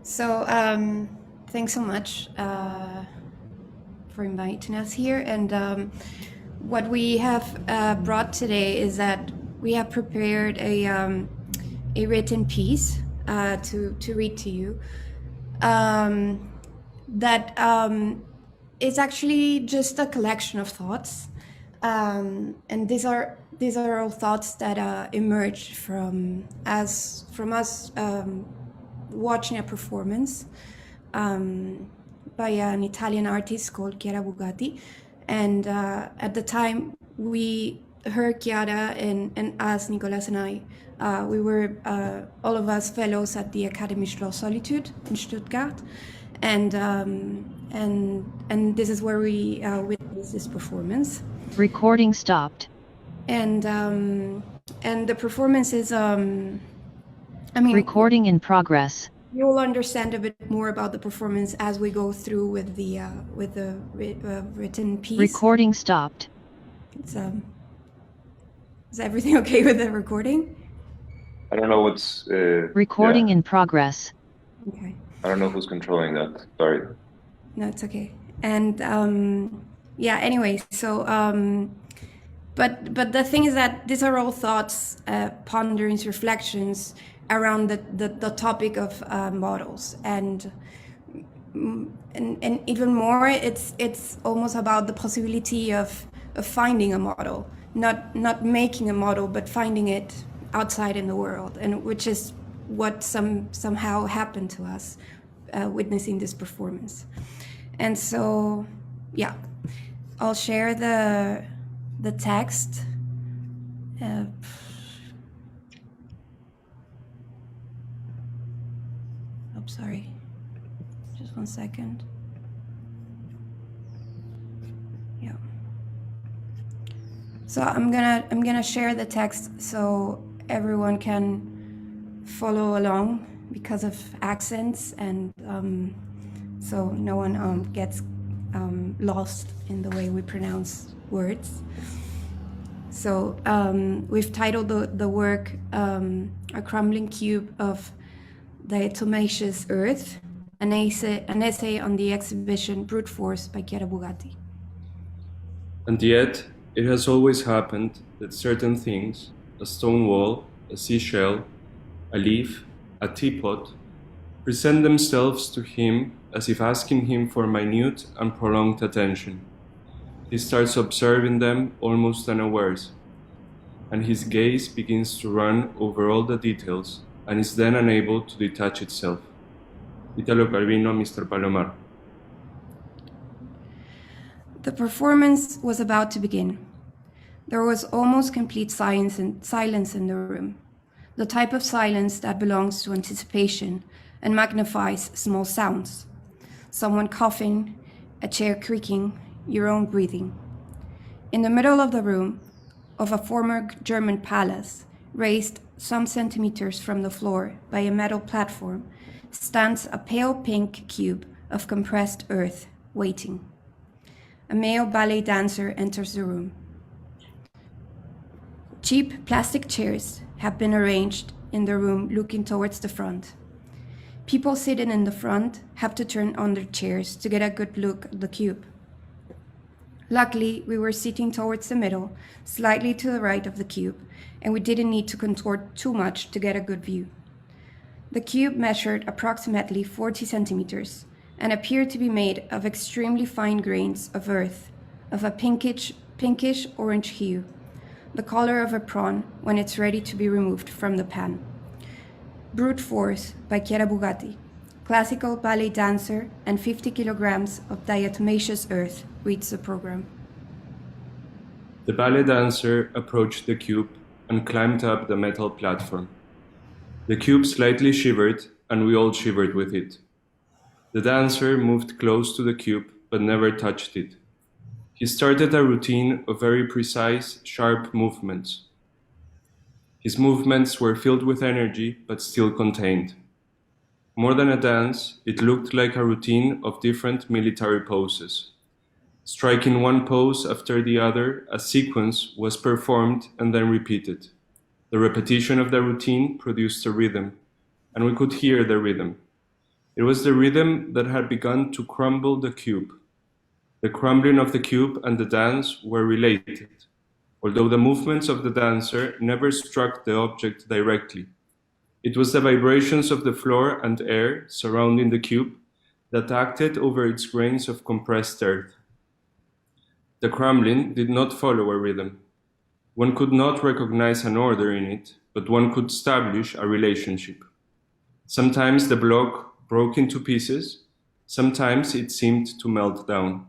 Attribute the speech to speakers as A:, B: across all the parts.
A: So thanks so much for inviting us here. And what we have brought today is that we have prepared a written piece to read to you that is actually just a collection of thoughts. And these are all thoughts that emerged from us watching a performance by an Italian artist called Chiara Bugatti. And at the time we heard Chiara and us, Nicolas and I, we were all of us fellows at the Academy Schloss Solitude in Stuttgart. And this is where we witnessed this performance.
B: Recording stopped.
A: And the performance is
B: recording in progress.
A: You'll understand a bit more about the performance as we go through with the written piece.
B: Recording stopped.
A: It's, is everything okay with the recording?
C: I don't know what's
B: recording in progress.
A: Okay.
C: I don't know who's controlling that. Sorry.
A: No, it's okay. And yeah. Anyway, so but the thing is that these are all thoughts, ponderings, reflections around the topic of models, and even more, it's almost about the possibility of finding a model, not making a model, but finding it outside in the world, and which is what somehow happened to us witnessing this performance. And so, yeah, I'll share the text. Sorry, just 1 second. Yeah. So I'm gonna share the text so everyone can follow along because of accents, and so no one gets lost in the way we pronounce words. So we've titled the work "A Crumbling Cube of Diatomaceous Earth," an essay on the exhibition Brute Force by Chiara Bugatti.
D: And yet, it has always happened that certain things, a stone wall, a seashell, a leaf, a teapot, present themselves to him as if asking him for minute and prolonged attention. He starts observing them almost unawares, and his gaze begins to run over all the details, and is then unable to detach itself. Italo Calvino, Mr. Palomar.
A: The performance was about to begin. There was almost complete silence in the room, the type of silence that belongs to anticipation and magnifies small sounds. Someone coughing, a chair creaking, your own breathing. In the middle of the room, of a former German palace, raised some centimeters from the floor by a metal platform, stands a pale pink cube of compressed earth, waiting. A male ballet dancer enters the room. Cheap plastic chairs have been arranged in the room looking towards the front. People sitting in the front have to turn on their chairs to get a good look at the cube. Luckily, we were sitting towards the middle, slightly to the right of the cube, and we didn't need to contort too much to get a good view. The cube measured approximately 40 centimeters and appeared to be made of extremely fine grains of earth, of a pinkish orange hue, the color of a prawn when it's ready to be removed from the pan. Brute Force by Chiara Bugatti, classical ballet dancer and 50 kilograms of diatomaceous earth, reads the program.
D: The ballet dancer approached the cube and climbed up the metal platform. The cube slightly shivered, and we all shivered with it. The dancer moved close to the cube, but never touched it. He started a routine of very precise, sharp movements. His movements were filled with energy, but still contained. More than a dance, it looked like a routine of different military poses. Striking one pose after the other, a sequence was performed and then repeated. The repetition of the routine produced a rhythm, and we could hear the rhythm. It was the rhythm that had begun to crumble the cube. The crumbling of the cube and the dance were related, although the movements of the dancer never struck the object directly. It was the vibrations of the floor and air surrounding the cube that acted over its grains of compressed earth. The crumbling did not follow a rhythm. One could not recognize an order in it, but one could establish a relationship. Sometimes the block broke into pieces, sometimes it seemed to melt down.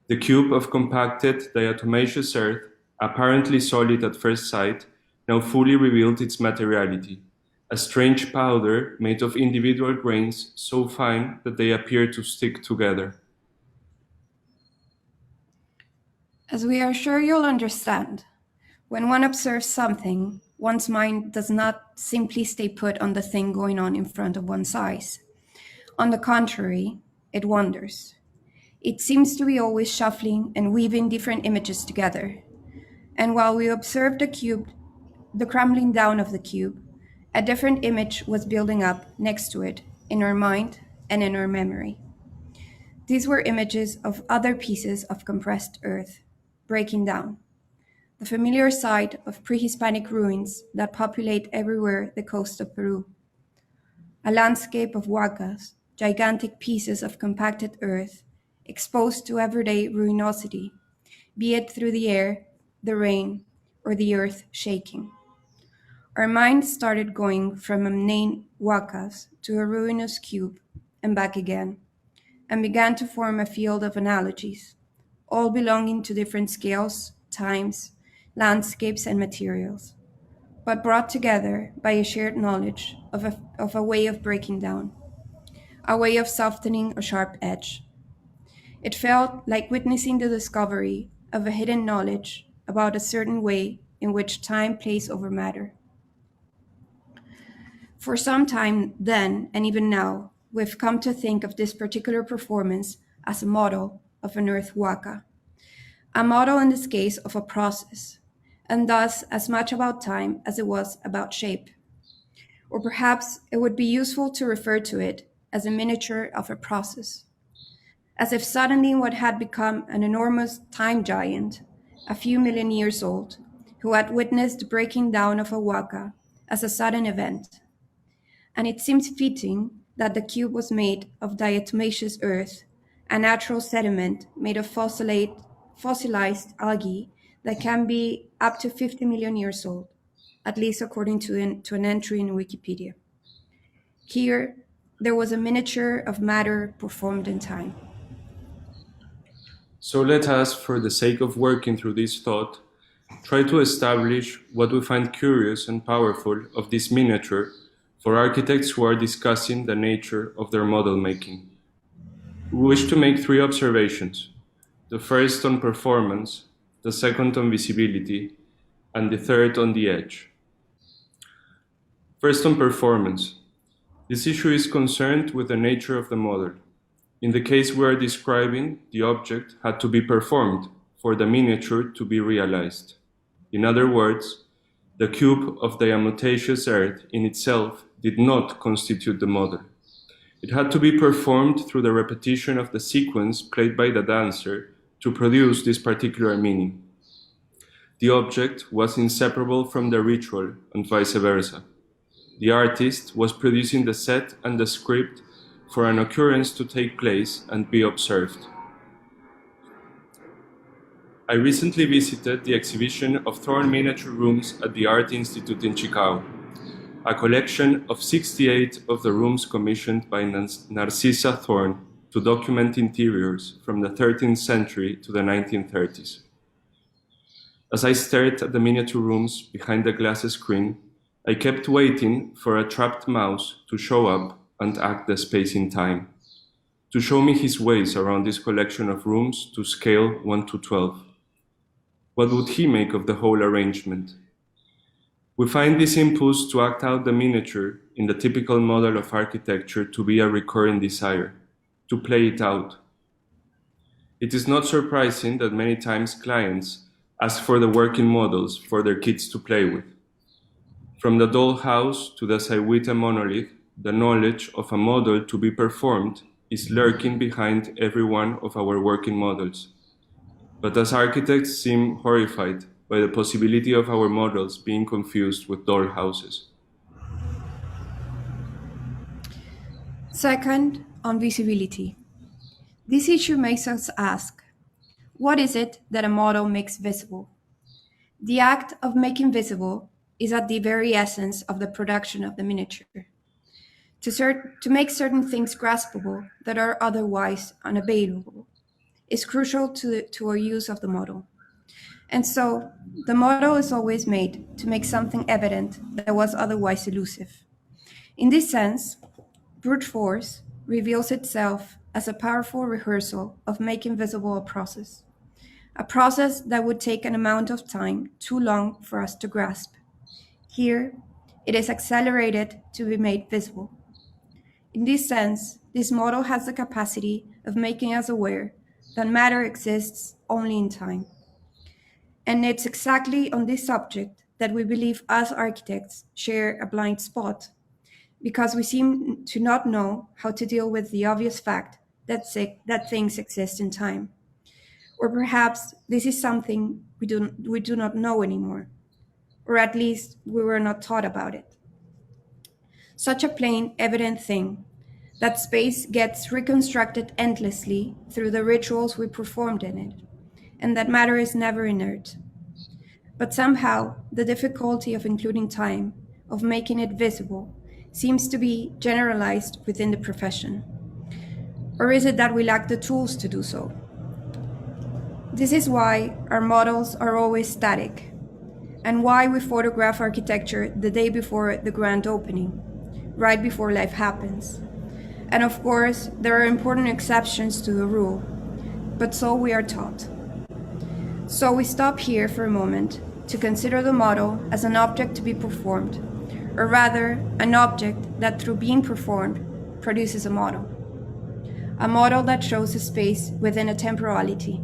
D: The cube of compacted diatomaceous earth, apparently solid at first sight, now fully revealed its materiality, a strange powder made of individual grains so fine that they appear to stick together.
A: As we are sure you'll understand, when one observes something, one's mind does not simply stay put on the thing going on in front of one's eyes. On the contrary, it wanders. It seems to be always shuffling and weaving different images together. And while we observed the crumbling down of the cube, a different image was building up next to it in our mind and in our memory. These were images of other pieces of compressed earth breaking down, the familiar sight of pre-Hispanic ruins that populate everywhere the coast of Peru. A landscape of huacas, gigantic pieces of compacted earth exposed to everyday ruinosity, be it through the air, the rain, or the earth shaking. Our minds started going from inane huacas to a ruinous cube and back again, and began to form a field of analogies, all belonging to different scales, times, landscapes, and materials, but brought together by a shared knowledge of a way of breaking down, a way of softening a sharp edge. It felt like witnessing the discovery of a hidden knowledge about a certain way in which time plays over matter. For some time then, and even now, we've come to think of this particular performance as a model of an earth huaca, a model in this case of a process, and thus as much about time as it was about shape. Or perhaps it would be useful to refer to it as a miniature of a process, as if suddenly what had become an enormous time giant, a few million years old, who had witnessed the breaking down of a huaca as a sudden event. And it seems fitting that the cube was made of diatomaceous earth, a natural sediment made of fossilized algae that can be up to 50 million years old, at least according to an entry in Wikipedia. Here, there was a miniature of matter performed in time.
D: So let us, for the sake of working through this thought, try to establish what we find curious and powerful of this miniature for architects who are discussing the nature of their model making. We wish to make three observations: the first on performance, the second on visibility, and the third on the edge. First on performance. This issue is concerned with the nature of the model. In the case we are describing, the object had to be performed for the miniature to be realized. In other words, the cube of diatomaceous earth in itself did not constitute the model. It had to be performed through the repetition of the sequence played by the dancer to produce this particular meaning. The object was inseparable from the ritual and vice versa. The artist was producing the set and the script for an occurrence to take place and be observed. I recently visited the exhibition of Thorn miniature rooms at the Art Institute in Chicago, a collection of 68 of the rooms commissioned by Narcissa Thorn to document interiors from the 13th century to the 1930s. As I stared at the miniature rooms behind the glass screen, I kept waiting for a trapped mouse to show up and act the space in time, to show me his ways around this collection of rooms to scale 1 to 12. What would he make of the whole arrangement? We find this impulse to act out the miniature in the typical model of architecture to be a recurring desire, to play it out. It is not surprising that many times clients ask for the working models for their kids to play with. From the dollhouse to the Sayhuite monolith, the knowledge of a model to be performed is lurking behind every one of our working models. But as architects seem horrified by the possibility of our models being confused with dollhouses.
A: Second, on visibility. This issue makes us ask, what is it that a model makes visible? The act of making visible is at the very essence of the production of the miniature. To make certain things graspable that are otherwise unavailable is crucial to our use of the model. And so, the model is always made to make something evident that was otherwise elusive. In this sense, brute force reveals itself as a powerful rehearsal of making visible a process that would take an amount of time too long for us to grasp. Here, it is accelerated to be made visible. In this sense, this model has the capacity of making us aware that matter exists only in time. And it's exactly on this subject that we believe us architects share a blind spot, because we seem to not know how to deal with the obvious fact that things exist in time. Or perhaps this is something we do not know anymore, or at least we were not taught about it. Such a plain, evident thing, that space gets reconstructed endlessly through the rituals we performed in it, and that matter is never inert. But somehow, the difficulty of including time, of making it visible, seems to be generalized within the profession. Or is it that we lack the tools to do so? This is why our models are always static, and why we photograph architecture the day before the grand opening, right before life happens. And of course, there are important exceptions to the rule, but so we are taught. So we stop here for a moment to consider the model as an object to be performed, or rather, an object that through being performed produces a model that shows a space within a temporality,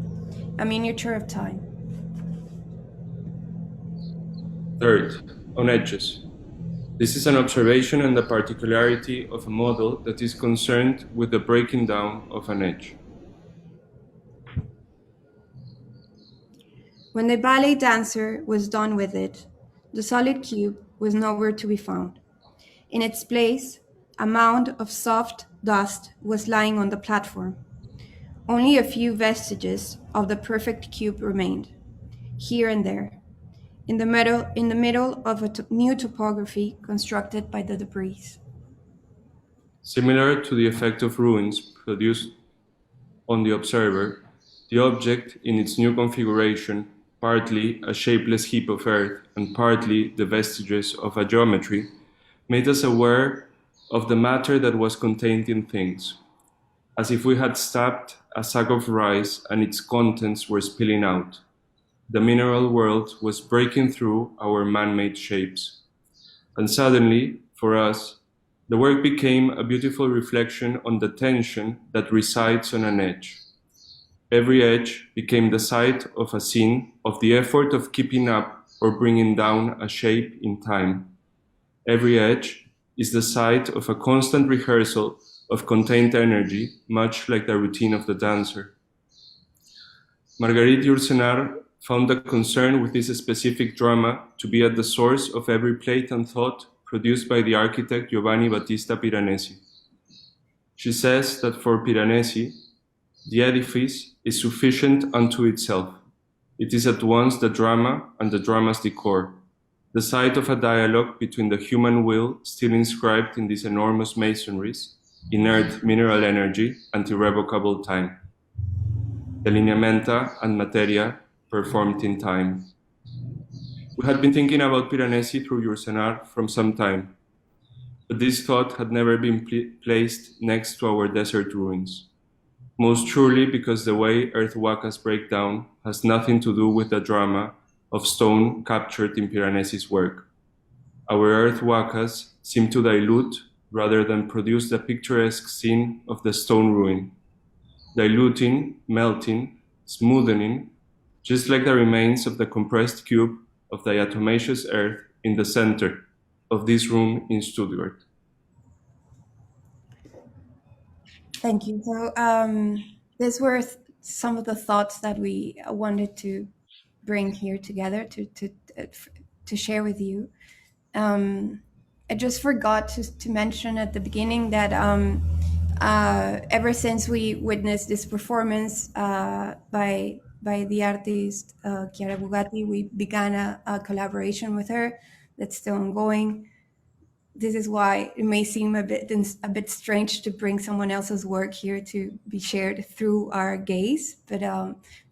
A: a miniature of time.
D: Third, on edges. This is an observation and the particularity of a model that is concerned with the breaking down of an edge.
A: When the ballet dancer was done with it, the solid cube was nowhere to be found. In its place, a mound of soft dust was lying on the platform. Only a few vestiges of the perfect cube remained, here and there, in the middle of a new topography constructed by the debris.
D: Similar to the effect of ruins produced on the observer, the object in its new configuration, partly a shapeless heap of earth and partly the vestiges of a geometry, made us aware of the matter that was contained in things, as if we had stabbed a sack of rice and its contents were spilling out. The mineral world was breaking through our man-made shapes. And suddenly, for us, the work became a beautiful reflection on the tension that resides on an edge. Every edge became the site of a scene of the effort of keeping up or bringing down a shape in time. Every edge is the site of a constant rehearsal of contained energy, much like the routine of the dancer. Marguerite Yourcenar found the concern with this specific drama to be at the source of every plate and thought produced by the architect Giovanni Battista Piranesi. She says that for Piranesi, the edifice is sufficient unto itself. It is at once the drama and the drama's decor, the site of a dialogue between the human will still inscribed in these enormous masonries, inert mineral energy, and irrevocable time. The lineamenta and materia performed in time. We had been thinking about Piranesi through Yourcenar from some time, but this thought had never been placed next to our desert ruins. Most surely because the way earth wakas break down has nothing to do with the drama of stone captured in Piranesi's work. Our earth wakas seem to dilute rather than produce the picturesque scene of the stone ruin, diluting, melting, smoothening, just like the remains of the compressed cube of diatomaceous earth in the center of this room in Stuttgart.
A: Thank you. So these were some of the thoughts that we wanted to bring here together to share with you. I just forgot to mention at the beginning that ever since we witnessed this performance by the artist Chiara Bugatti, we began a collaboration with her that's still ongoing. This is why it may seem a bit strange to bring someone else's work here to be shared through our gaze, but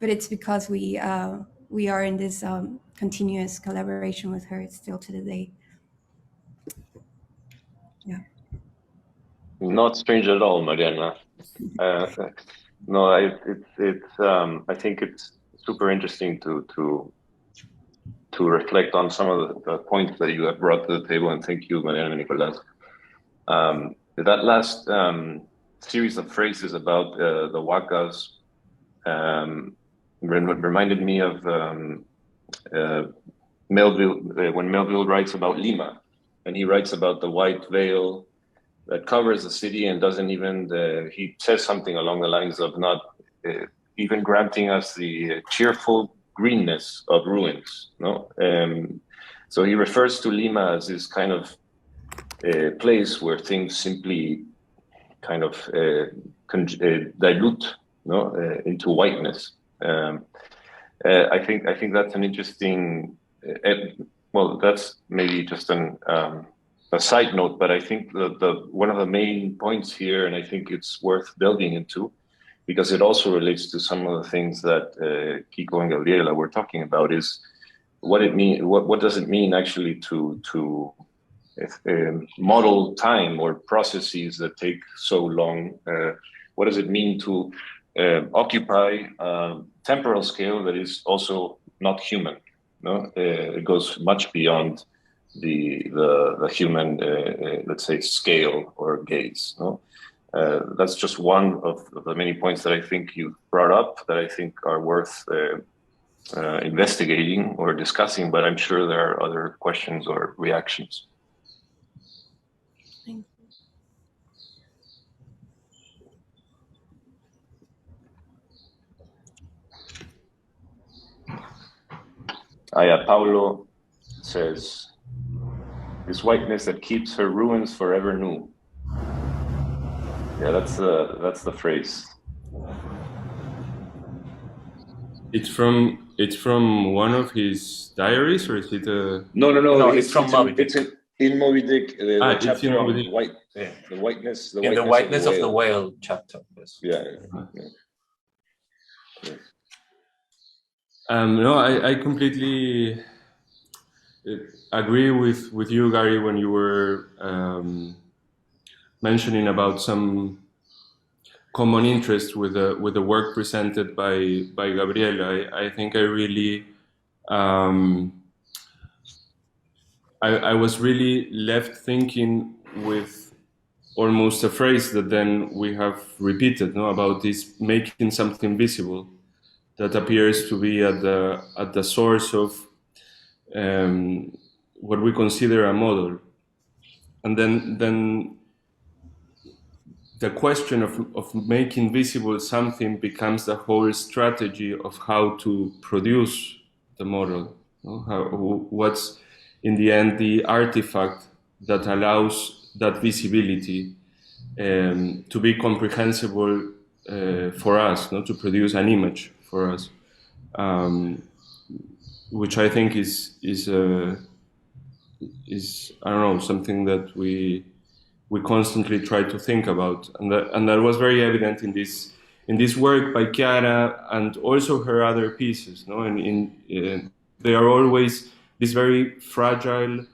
A: it's because we are in this continuous collaboration with her still to the day. Yeah.
C: Not strange at all, Mariana. No, I think it's super interesting to reflect on some of the points that you have brought to the table, and thank you, Mariana and Nicolas. That last series of phrases about the Huacas reminded me of Melville, when Melville writes about Lima, and he writes about the white veil that covers the city and doesn't even, he says something along the lines of not even granting us the cheerful greenness of ruins, no? So he refers to Lima as this kind of place where things simply kind of dilute, no, into whiteness. I think that's an interesting, well, that's maybe just a side note, but I think the one of the main points here, and I think it's worth delving into, because it also relates to some of the things that Kiko and Gabriela were talking about, is what it mean. What does it mean actually to model time or processes that take so long? What does it mean to occupy temporal scale that is also not human? No, it goes much beyond the human, let's say, scale or gaze. No, that's just one of the many points that I think you brought up that I think are worth investigating or discussing. But I'm sure there are other questions or reactions.
A: Thank you.
C: Aya Paulo says, "This whiteness that keeps her ruins forever new." Yeah, that's the phrase.
D: It's from one of his diaries, or is it a?
C: No.
E: It's from Moby Dick.
C: It's in Moby Dick. The chapter on
D: Dick.
C: white.
E: Yeah.
C: The whiteness.
E: In the whiteness of the whale chapter. Yes.
C: Yeah.
D: No, I completely agree with you, Gary, when you were mentioning about some common interest with the work presented by Gabriela. I think I really I was really left thinking with almost a phrase that then we have repeated, no, about this making something visible that appears to be at the source of what we consider a model, and then the question of making visible something becomes the whole strategy of how to produce the model. What's in the end the artifact that allows that visibility to be comprehensible for us, to produce an image for us, which I think is I don't know, something that we constantly try to think about, and that was very evident in this work by Chiara and also her other pieces. No, and they are always these very fragile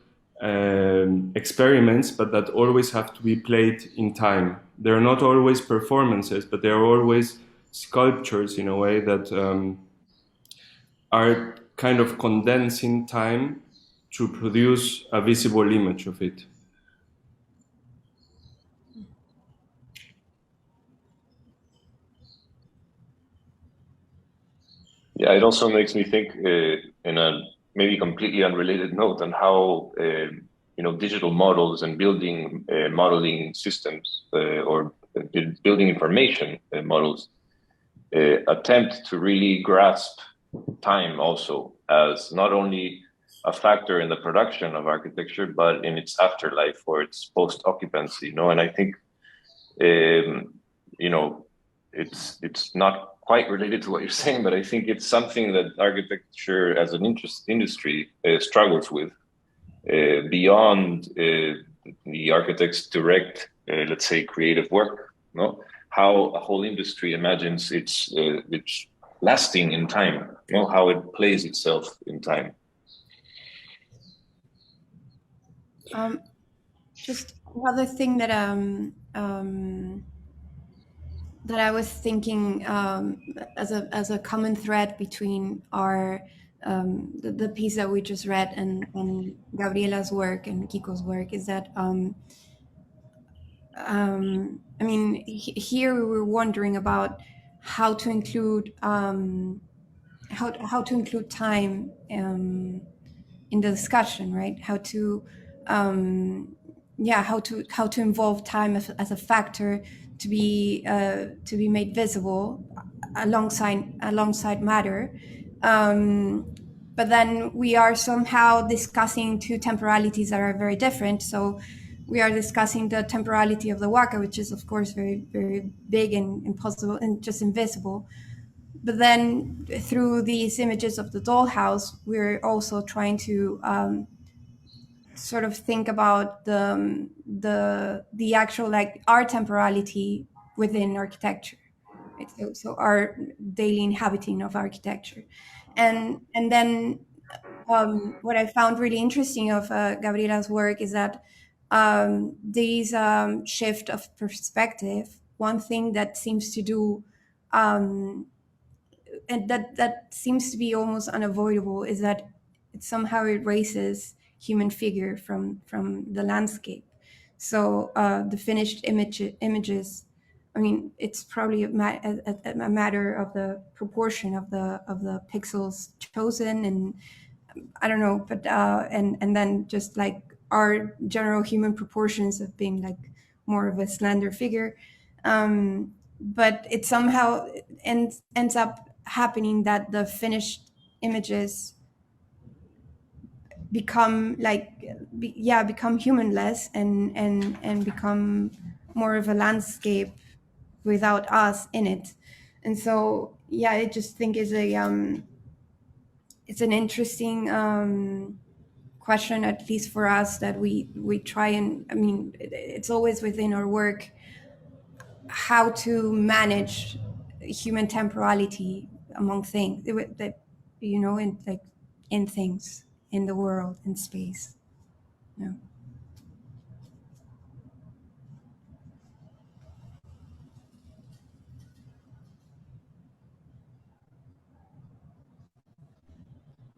D: experiments, but that always have to be played in time. They're not always performances, but they are always sculptures in a way that are kind of condensing time to produce a visible image of it.
C: Yeah, it also makes me think in a maybe completely unrelated note on how digital models and building modeling systems or building information models attempt to really grasp time also as not only a factor in the production of architecture, but in its afterlife or its post-occupancy. And I think, it's not quite related to what you're saying, but I think it's something that architecture as an industry struggles with beyond the architect's direct, let's say, creative work. How a whole industry imagines its lasting in time, how it plays itself in time.
A: Just another thing that that I was thinking as a common thread between our the piece that we just read and Gabriela's work and Kiko's work is that I mean, here we were wondering about how to include how to include time in the discussion, right? How to how to involve time as a factor to be made visible alongside matter. But then we are somehow discussing two temporalities that are very different. So we are discussing the temporality of the waka, which is of course very, very big and impossible and just invisible. But then through these images of the dollhouse, we're also trying to sort of think about the actual our temporality within architecture, right? So our daily inhabiting of architecture, and then what I found really interesting of Gabriela's work is that these shift of perspective. One thing that seems to do, and that seems to be almost unavoidable, is that it somehow erases human figure from the landscape. So the finished images, I mean, it's probably a matter of the proportion of the pixels chosen, and I don't know, but and then just like our general human proportions of being like more of a slender figure, but it somehow ends up happening that the finished images become become humanless and become more of a landscape without us in it. And so I just think is it's an interesting question, at least for us, that we try and, I mean, it's always within our work how to manage human temporality among things that in things, in the world, in space. Yeah.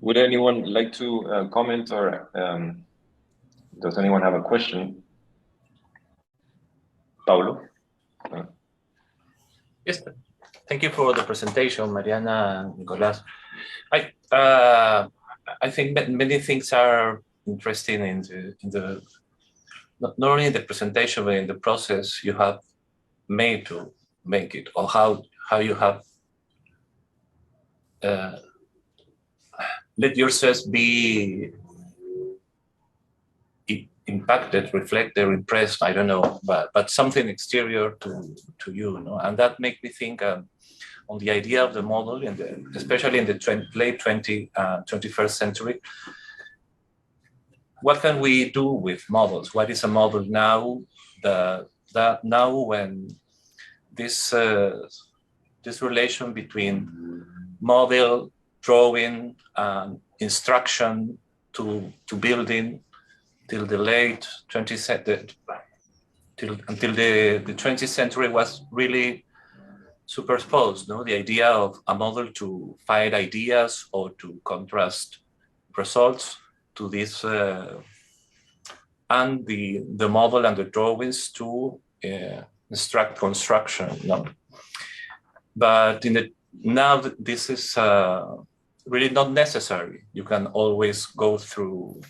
C: Would anyone like to comment, or does anyone have a question? Paulo?
E: Yes, thank you for the presentation, Mariana and Nicolas. I think that many things are interesting in the not only in the presentation, but in the process you have made to make it, or how you have let yourselves be impacted, reflected, impressed, I don't know, but something exterior to you, and that makes me think on the idea of the model, especially in the late 21st century. What can we do with models? What is a model now? Now when this relation between model, drawing, and instruction to building till the late 20th century, until the 20th century was really superposed. The idea of a model to find ideas or to contrast results to this, and the model and the drawings to instruct construction. But now this is really not necessary. You can always go through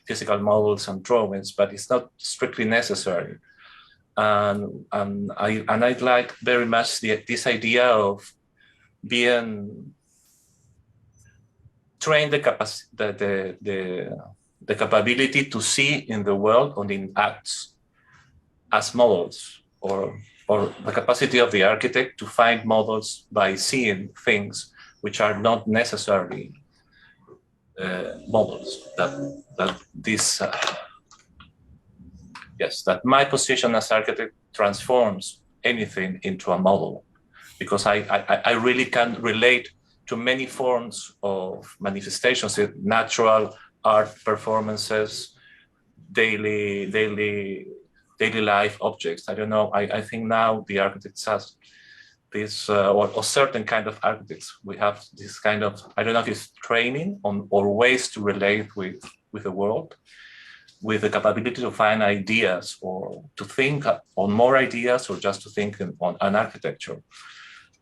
E: physical models and drawings, but it's not strictly necessary. and I like very much this idea of being trained the capability to see in the world or in acts as models, or the capacity of the architect to find models by seeing things which are not necessarily models. That my position as architect transforms anything into a model, because I really can relate to many forms of manifestations, natural art performances, daily life objects. I don't know. I think now the architects has this, or certain kind of architects, we have this kind of, I don't know if it's training on or ways to relate with the world, with the capability to find ideas or to think on more ideas, or just to think on an architecture.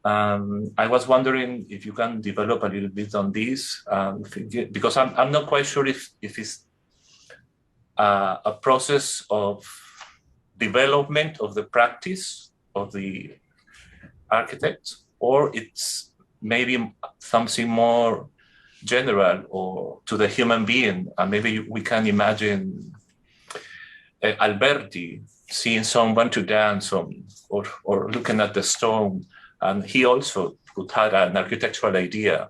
E: I was wondering if you can develop a little bit on this, because I'm not quite sure if it's a process of development of the practice of the architect, or it's maybe something more general or to the human being. And maybe we can imagine Alberti seeing someone to dance on, or looking at the stone, and he also could have an architectural idea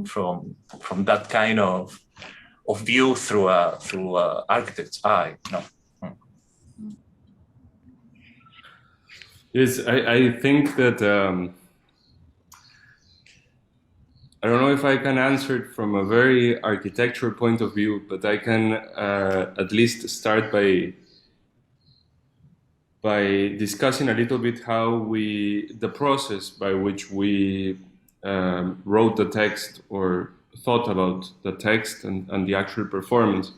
E: from that kind of view through a architect's eye. No.
D: Yes, I think that I don't know if I can answer it from a very architectural point of view, but I can at least start by discussing a little bit how the process by which we wrote the text or thought about the text and the actual performance.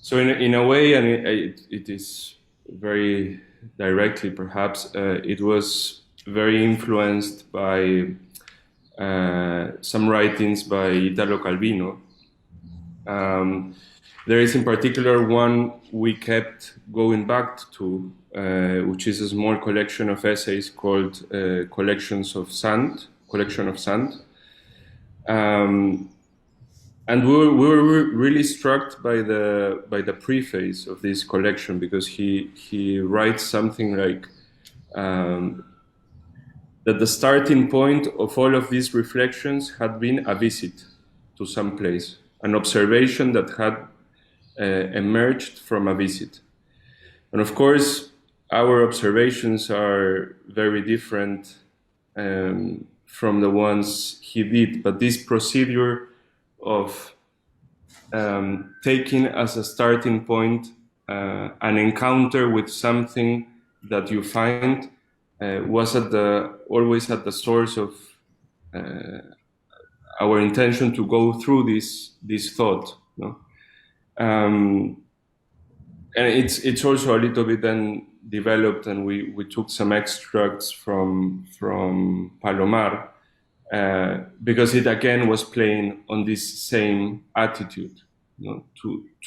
D: So in a way, and it is very directly perhaps, it was very influenced by some writings by Italo Calvino. There is in particular one we kept going back to, which is a small collection of essays called Collection of Sand. And we were really struck by the preface of this collection, because he writes something like that the starting point of all of these reflections had been a visit to some place, an observation that had emerged from a visit. And of course, our observations are very different from the ones he did, but this procedure of taking as a starting point an encounter with something that you find was always at the source of our intention to go through this thought. No? And it's also a little bit then developed, and we took some extracts from Palomar, because it again was playing on this same attitude, you know,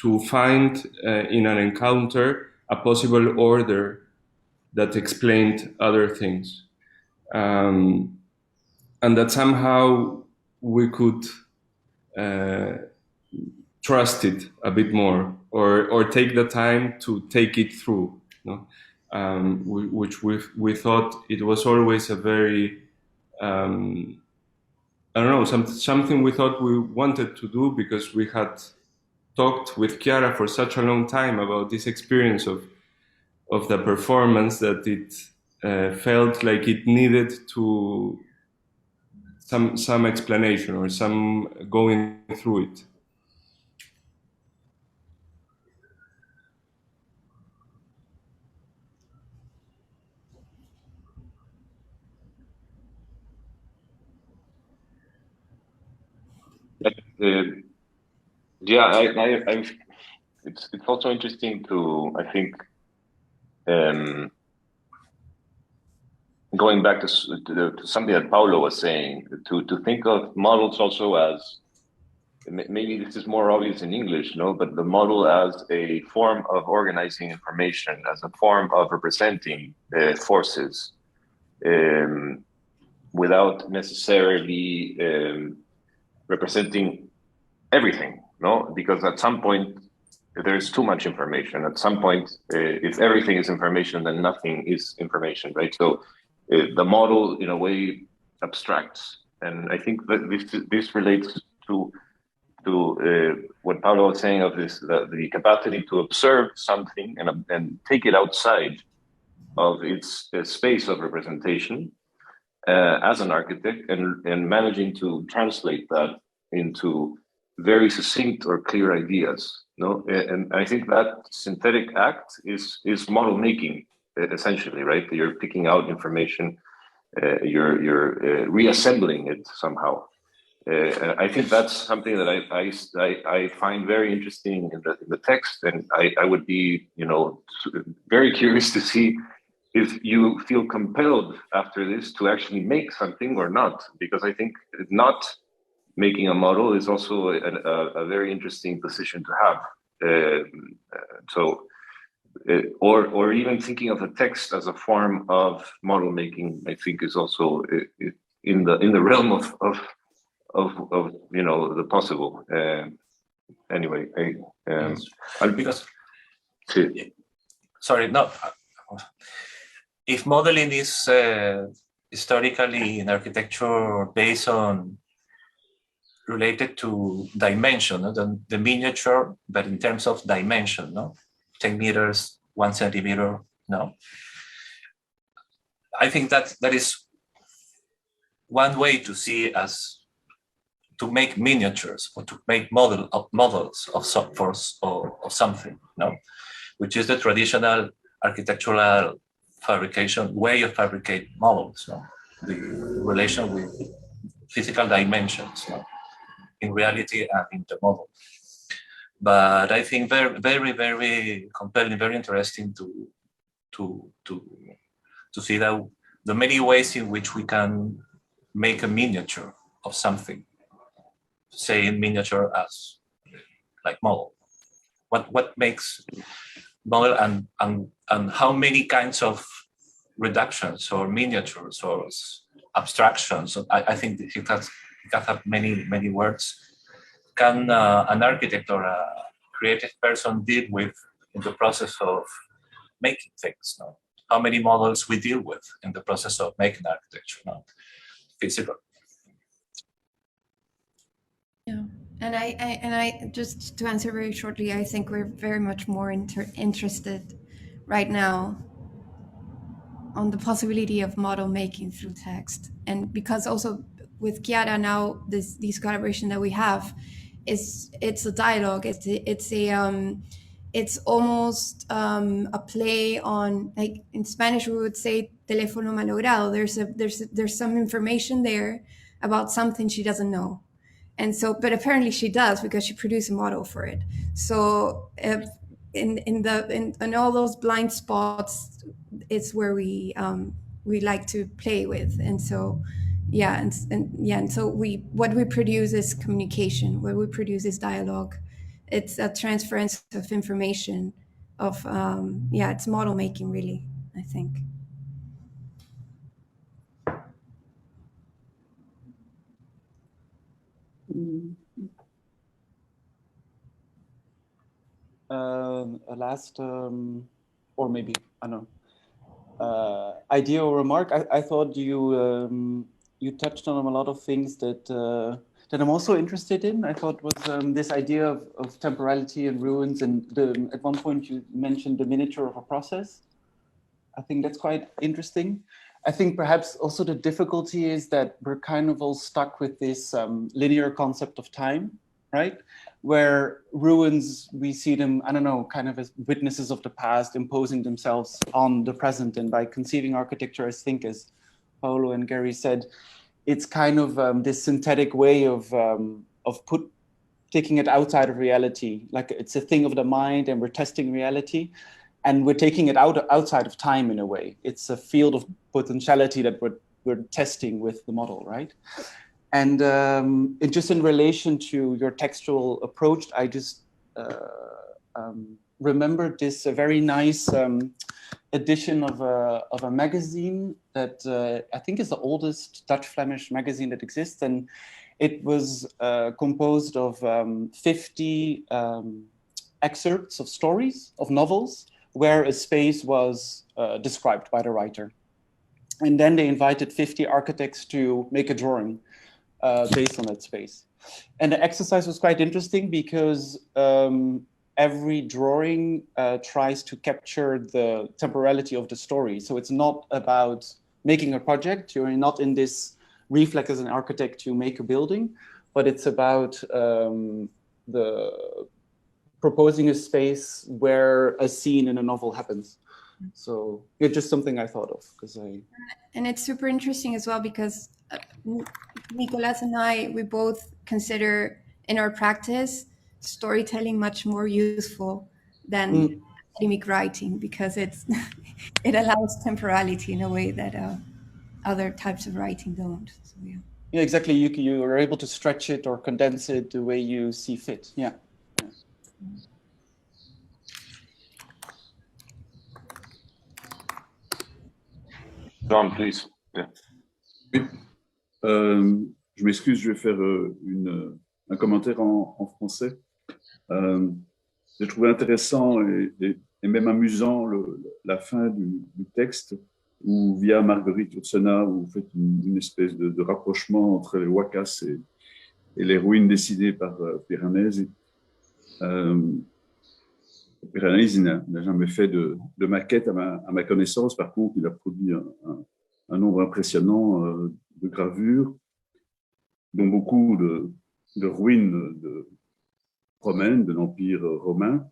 D: to find in an encounter a possible order that explained other things, and that somehow we could trust it a bit more, or take the time to take it through, you know? Which we thought it was always a very I don't know, something we thought we wanted to do, because we had talked with Chiara for such a long time about this experience of the performance, that it felt like it needed to some explanation or some going through it.
C: Yeah, it's also interesting to, I think, going back to something that Paulo was saying, to think of models also as maybe this is more obvious in English, no, but the model as a form of organizing information, as a form of representing forces, without necessarily representing everything, no? Because at some point, there's too much information. At some point, if everything is information, then nothing is information, right? So the model, in a way, abstracts. And I think that this relates to what Pablo was saying of this, the capacity to observe something and take it outside of its space of representation as an architect, and managing to translate that into very succinct or clear ideas. No, and I think that synthetic act is model making, essentially, right? You're picking out information, you're reassembling it somehow. I think that's something that I find very interesting in the text, and I would be, very curious to see if you feel compelled after this to actually make something or not, because I think not making a model is also a very interesting position to have. Or even thinking of a text as a form of model making, I think is also in the realm of the possible. Anyway,
E: because sorry, no. If modeling is historically in architecture based on related to dimension, no? The miniature, but in terms of dimension, no? 10 meters, 1 centimeter, no? I think that is one way to see as to make miniatures or to make models of something, no? Which is the traditional architectural fabrication way of fabricate models, no? The relation with physical dimensions, no? In reality and in the model. But I think very, very, very compelling, very interesting to see that the many ways in which we can make a miniature of something, say in miniature as like model. What makes model and how many kinds of reductions or miniatures or abstractions, I think it can have many words, can an architect or a creative person deal with in the process of making things? No? How many models we deal with in the process of making architecture? No? Physical.
A: Yeah, and I just to answer very shortly, I think we're very much more interested right now on the possibility of model making through text, and because also with Chiara now, this collaboration that we have it's a dialogue. It's almost a play on, like in Spanish we would say teléfono malogrado. There's some information there about something she doesn't know, and so but apparently she does because she produced a model for it. So in all those blind spots, it's where we like to play with, and so. Yeah, and so what we produce is communication. What we produce is dialogue. It's a transference of information. It's model making, really, I think.
F: A last, or maybe I don't know, idea or remark. I thought you touched on a lot of things that I'm also interested in. I thought was this idea of temporality and ruins, and at one point you mentioned the miniature of a process. I think that's quite interesting. I think perhaps also the difficulty is that we're kind of all stuck with this linear concept of time, right? Where ruins, we see them, I don't know, kind of as witnesses of the past imposing themselves on the present. And by conceiving architecture, I think, as Paulo and Gary said, it's kind of this synthetic way of taking it outside of reality. Like it's a thing of the mind and we're testing reality. And we're taking it outside of time in a way. It's a field of potentiality that we're testing with the model, right? And just in relation to your textual approach, I just remembered this very nice edition of a magazine that I think is the oldest Dutch-Flemish magazine that exists. And it was composed of 50 excerpts of stories, of novels, where a space was described by the writer. And then they invited 50 architects to make a drawing based on that space. And the exercise was quite interesting because every drawing tries to capture the temporality of the story. So it's not about making a project. You're not in this reflex as an architect to make a building, but it's about proposing a space where a scene in a novel happens. So it's just something I thought of because
A: and it's super interesting as well because Nicolas and we both consider in our practice storytelling much more useful than academic writing because it allows temporality in a way that other types of writing don't. So, yeah.
F: Yeah, exactly. You are able to stretch it or condense it the way you see fit. Yeah.
C: John, please. Yeah.
G: Oui. Je m'excuse, je vais faire un commentaire en français. J'ai trouvé intéressant et même amusant la fin du texte où, via Marguerite Yourcenar, vous faites une espèce de rapprochement entre les Huacas et les ruines dessinées par Piranesi. Piranesi n'a jamais fait de maquette à ma connaissance. Par contre, il a produit un nombre impressionnant de gravures, dont beaucoup de ruines romaines, de l'Empire romain,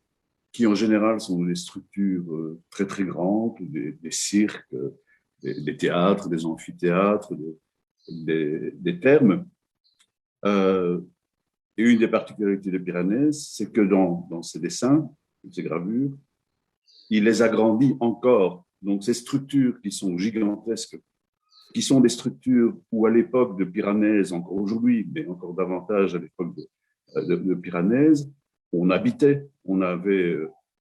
G: qui en général sont des structures très très grandes, des cirques, des théâtres, des amphithéâtres, des thermes. Et une des particularités de Piranesi, c'est que dans ses dessins, ces gravures, il les agrandit encore. Donc ces structures qui sont gigantesques, qui sont des structures où à l'époque de Piranesi, encore aujourd'hui, mais encore davantage à l'époque de Piranesi, on habitait, on avait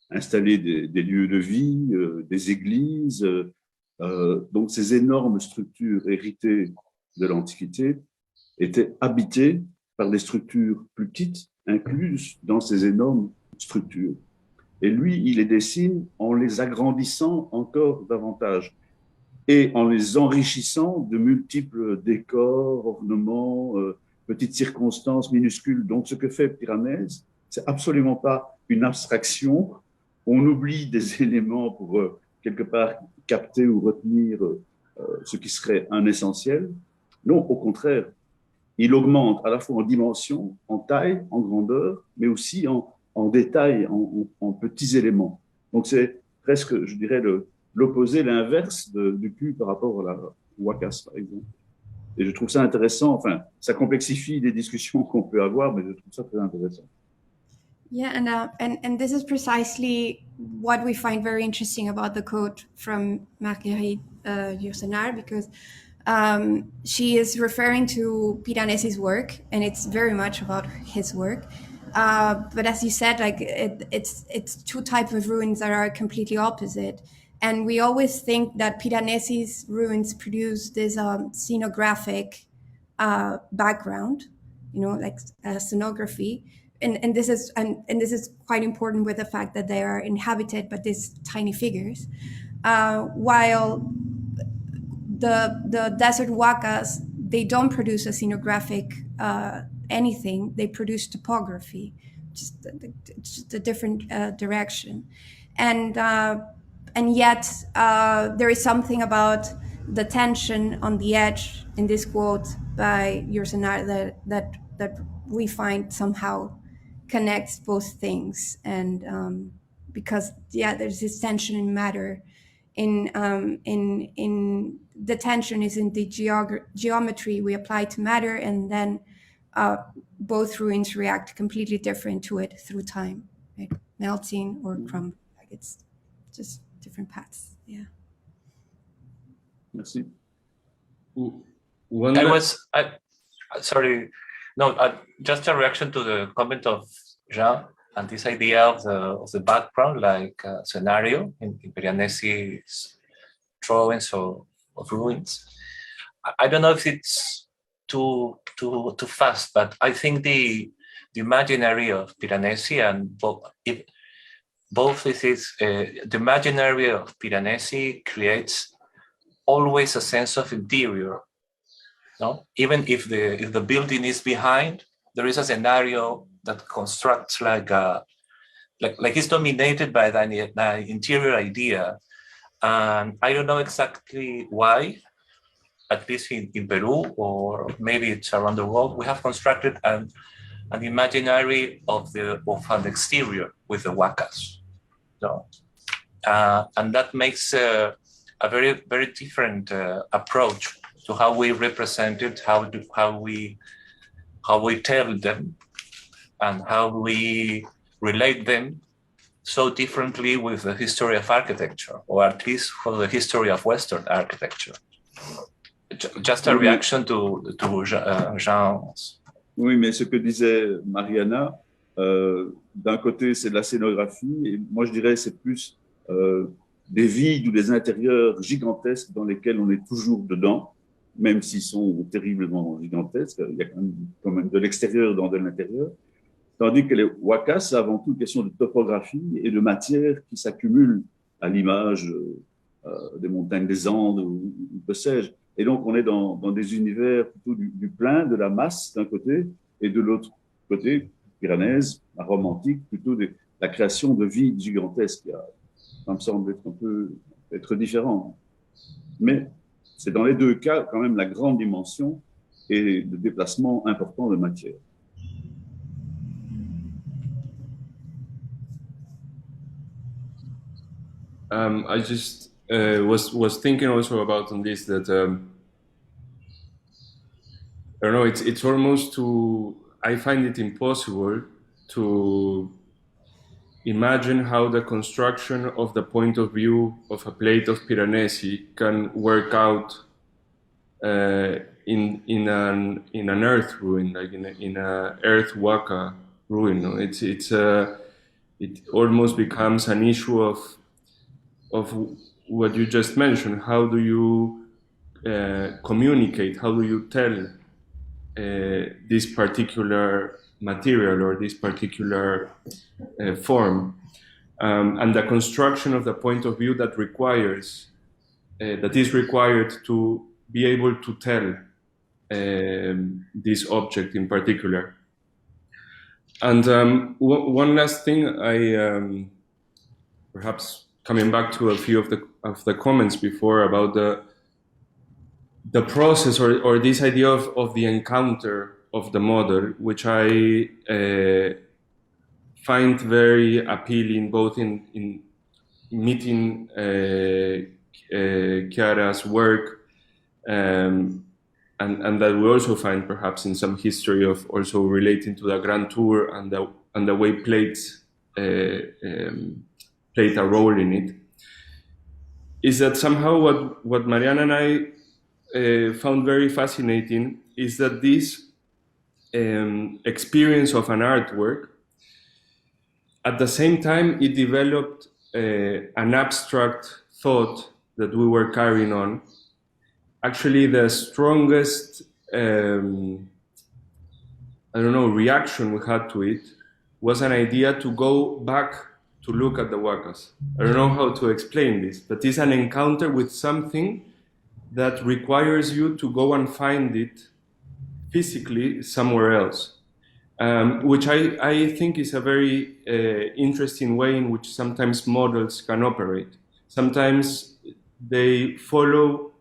G: installé des lieux de vie, des églises. Donc ces énormes structures héritées de l'Antiquité étaient habitées par des structures plus petites, incluses dans ces énormes structures. Et lui, il les dessine en les agrandissant encore davantage et en les enrichissant de multiples décors, ornements, petites circonstances minuscules. Donc, ce que fait Piranesi, c'est absolument pas une abstraction. On oublie des éléments pour, quelque part, capter ou retenir ce qui serait un essentiel. Non, au contraire, il augmente à la fois en dimension, en taille, en grandeur, mais aussi en détail, en petits éléments. Donc, c'est presque, je dirais, l'opposé, l'inverse du cube par rapport à la Huacas, par exemple. Et je trouve ça intéressant. Enfin, ça complexifie les discussions qu'on peut avoir, mais je trouve ça très intéressant.
A: Yeah, and this is precisely what we find very interesting about the quote from Marguerite Yourcenar, because she is referring to Piranesi's work, and it's very much about his work. But as you said, like it's two types of ruins that are completely opposite. And we always think that Piranesi's ruins produce this scenographic background, you know, like scenography. And this is quite important with the fact that they are inhabited by these tiny figures, while the desert Huacas, they don't produce a scenographic anything. They produce topography, just a different direction, and yet there is something about the tension on the edge in this quote by Yourcenar that we find somehow connects both things, and because there's this tension in matter. In the tension is in the geometry we apply to matter, and then both ruins react completely different to it through time, right? Melting or crumbling. Like it's just different paths. Yeah.
G: Merci.
E: sorry, no, just a reaction to the comment of Jean and this idea of the background, like scenario in Piranesi's drawings of ruins. I don't know if it's too fast, but I think the imaginary of Piranesi and both this is the imaginary of Piranesi creates always a sense of interior. No, even if the building is behind, there is a scenario that constructs like it's dominated by the interior idea. And I don't know exactly why, at least in Peru, or maybe it's around the world, we have constructed an imaginary of an exterior with the huacas. No? And that makes a very, very different approach to how we represent it, how we tell them, and how we relate them so differently with the history of architecture, or at least for the history of Western architecture. Just a reaction to Jean's.
G: Oui, mais ce que disait Mariana, d'un côté c'est de la scénographie, et moi je dirais c'est plus des vides ou des intérieurs gigantesques dans lesquels on est toujours dedans, même s'ils sont terriblement gigantesques, il y a quand même de l'extérieur dans de l'intérieur. Tandis que les huacas, c'est avant tout une question de topographie et de matière qui s'accumulent à l'image des montagnes des Andes ou que sais-je. Et donc, on est dans des univers plutôt du plein, de la masse d'un côté, et de l'autre côté, piranèse, la Rome antique, plutôt la création de vides gigantesques. Ça me semble être différent. Mais c'est dans les deux cas quand même la grande dimension et le déplacement important de matière.
D: I just was thinking also about on this that I don't know. It's almost I find it impossible to imagine how the construction of the point of view of a plate of Piranesi can work out in an earth ruin, like in a earth huaca ruin. No? It almost becomes an issue of what you just mentioned. How do you communicate? How do you tell this particular material or this particular form? And the construction of the point of view that is required to be able to tell this object in particular. And one last thing, perhaps coming back to a few of the comments before about the process or this idea of the encounter of the model, which I find very appealing, both in meeting Chiara's work, and that we also find perhaps in some history of also relating to the Grand Tour and the way plates played a role in it, is that somehow what Mariana and I found very fascinating is that this experience of an artwork, at the same time it developed an abstract thought that we were carrying on. Actually, the strongest reaction we had to it was an idea to go back to look at the huacas. I don't know how to explain this, but it's an encounter with something that requires you to go and find it physically somewhere else, which I think is a very interesting way in which sometimes models can operate. Sometimes they follow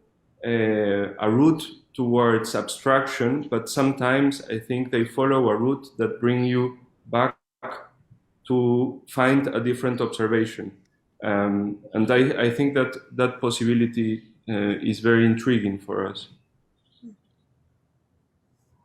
D: a route towards abstraction, but sometimes I think they follow a route that brings you back to find a different observation. And I think that possibility is very intriguing for us.